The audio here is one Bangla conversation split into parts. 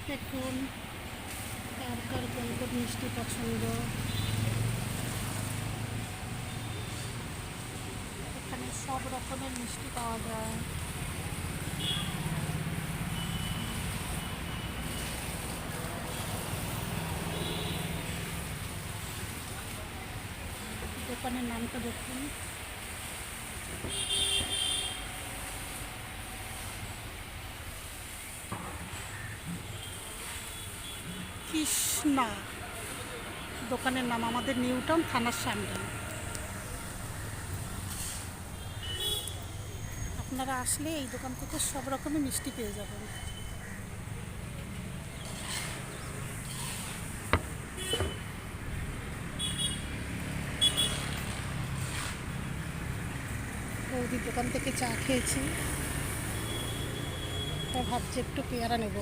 দেখুন কার কার কোন কোন মিষ্টি পছন্দ। এখানে সব রকমের মিষ্টি পাওয়া যায়। দোকানের নামটা দেখুন। কৃষ্ণা দোকানের নাম, আমাদের নিউ টাউন থানার সামনে। আপনারা আসলে এই দোকান থেকে সব রকমের মিষ্টি পেয়ে যাবেন। বৌদির দোকান থেকে চা খেয়েছি, তো ভাবছি একটু পেয়ারা নেব।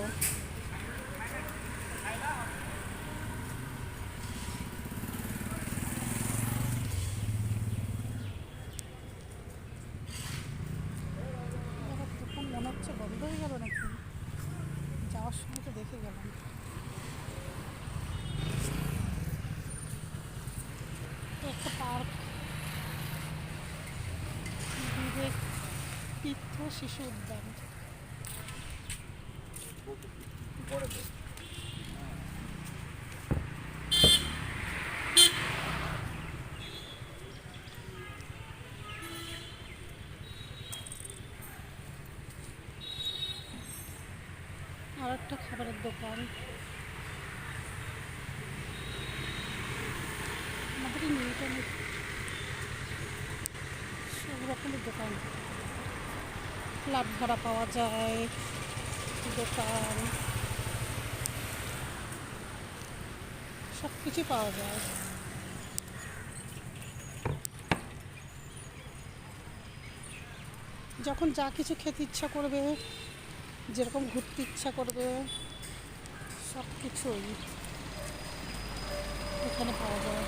দোকান মনে হচ্ছে বন্ধ হয়ে গেল নাকি, যাওয়ার সময় তো দেখে গেলাম। একটা পার্ক, বিবেক তীর্থ শিশু উদ্যান। আর একটা খাবারের দোকান, আমাদের নিউ টাউনে সব রকমের দোকান। ক্লাব ভাড়া পাওয়া যায়, দোকান সব কিছু পাওয়া যায়। যখন যা কিছু খেতে ইচ্ছা করবে, যেরকম ঘুরতে ইচ্ছা করবে, সব কিছুই এখানে পাওয়া যায়।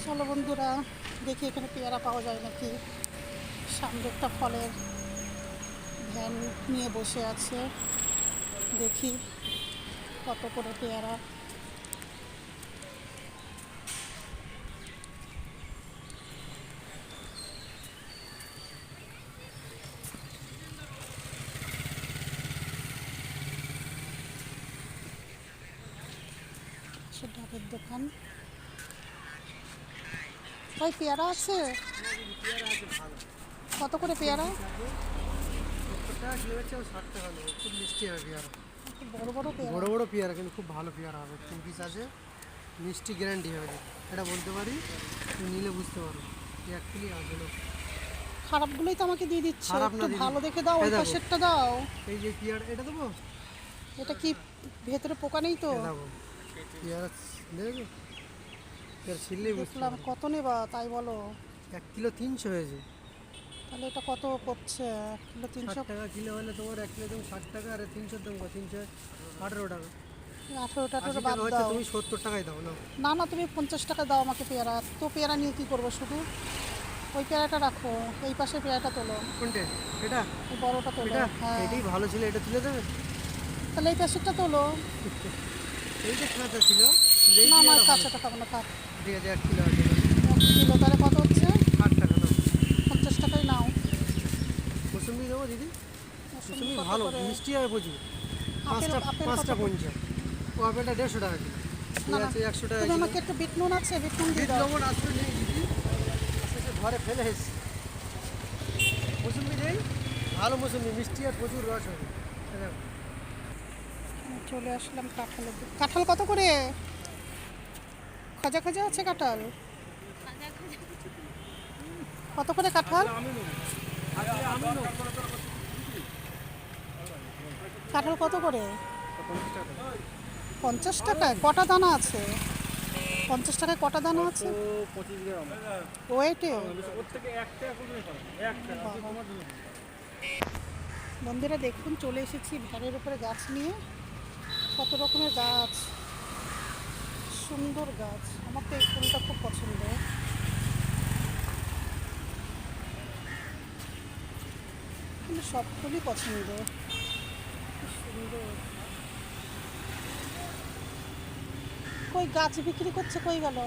চলো বন্ধুরা, দেখি এখানে পেয়ারা পাওয়া যায় নাকি। সামনে একটা ফলের ভ্যান নিয়ে বসে আছে, দেখি কত করে পেয়ারা। সে ডাবের দোকান। ভাই পেয়ারা আছে? কত করে পেয়ারা? খুব মিষ্টি হবে পেয়ারা, বড় বড় পেয়ারা। বড় বড় পেয়ারা, কিন্তু খুব ভালো পেয়ারা হবে। 3 পিস আছে, মিষ্টি গ্যারান্টি হবে, এটা বলতে পারি। তুমি নিলে বুঝতে পারো অ্যাকচুয়ালি আছে না। খারাপগুলোই তো আমাকে দিয়ে দিচ্ছে, খারাপ না একটু দিদি, ভালো দেখে দাও। এই ওই দেখো। পাশেরটা দাও। এই যে পেয়ারা, এটা দেবো। এটা কি ভেতরে পোকা নেই তো? এই দেখো পেয়ারা, দেখো পেয়ারা ছিললেই বুঝতে দেখলাম। পারো। কত নেবা তাই বলো? 1 কিলো 300 হয়েছে। তাহলে এটা কত পড়ছে? 1 কিলো 300। 60 টাকা কিলো হলে তোমার 1 কিলো তুমি 60 টাকা, আর 300 দাম 318 টাকা। 18 80 বাদ টাকা হচ্ছে, দাও। তুমি 70 টাকায় দাও না। না না, তুমি 50 টাকা দাও আমাকে পেয়ারা। তো পেয়ারা নিয়ে কী করবো শুধু? ওই পেয়ারাটা রাখো, এই পাশে পেয়ারাটা তোলো। কোনটা? এটা? এই বড়টা তোলো। এটা হ্যাঁ, এটাই ভালো ছিল, এটা তুলে দেবে। তাহলে এই পাশেরটা তোলো। এইটা কাঁচা ছিল, এই না না, পেয়ারা ভালো। কাঁচাটা খাবো না, থাক। ঠিক আছে, 1 কিলো আছে। 1 কিলো তাহলে কত হচ্ছে? 8 টাকা দাও। 50 টাকাই নাও। মৌসুমি দেবো দিদি? মৌসুমি মৌসুমি কত ভালো করে? মিষ্টি হবে প্রচুর। আপেল পাঁচটা আপেল কত পাঁচটা করে? 50। ও আপেলটা 150 টাকা কিলো। না ঠিক না, আছে, 100 টাকা তুমি কিলো। আমাকে একটু বিট নুন আছে, বিট নুন দিয়ে বিট দাও। লবণ আসলে নেই দিদি, আস্তে ঘরে ফেলে এসেছি। মৌসুমি নেই, ভালো মৌসুমি, মিষ্টি আর প্রচুর রস হবে। এই দেখো। চলে আসলাম কাঁঠালের দিকে। কাঁঠাল কত করে? খাজা খাজা আছে কাঁঠাল? কত করে কাঁঠাল? কাঁঠাল কত করে? 50 টাকায় কটা দানা আছে? 50 টাকায় কটা দানা আছে? 25 গ্রাম। ওয়েটে? ওর থেকে একটা বন্ধুরা দেখুন, চলে এসেছি ভ্যানের উপরে গাছ নিয়ে। কত রকমের গাছ, সুন্দর গাছ। আমার তো এই ফুলটা খুব পছন্দ। কিন্তু সব ফুলই পছন্দ, কি সুন্দর। কই গাছ বিক্রি করছে, কই গেল?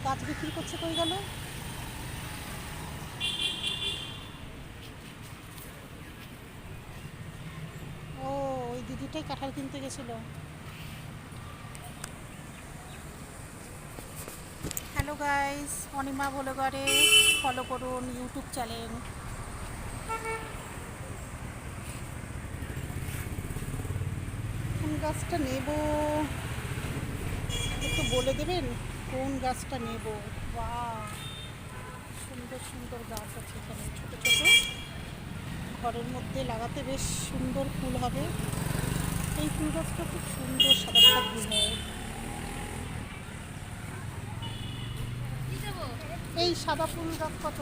গাছ বিক্রি করছে, কই গেল? ও, ওই দিদিটাই কাঁঠাল কিনতে গেছিল। হ্যালো গাইস, অনিমা ভ্লগারে ফলো করুন ইউটিউব চ্যানেল। কোন গাছটা নেব একটু বলে দেবেন, কোন গাছটা নেব? বাহ, সুন্দর সুন্দর গাছ আছে এখানে, ছোট ছোট, ঘরের মধ্যে লাগাতে বেশ সুন্দর ফুল হবে। এই ফুল গাছটা খুব সুন্দর, সাদা সাদা ফুল হয়। এই সাদা ফুল গাছ কত?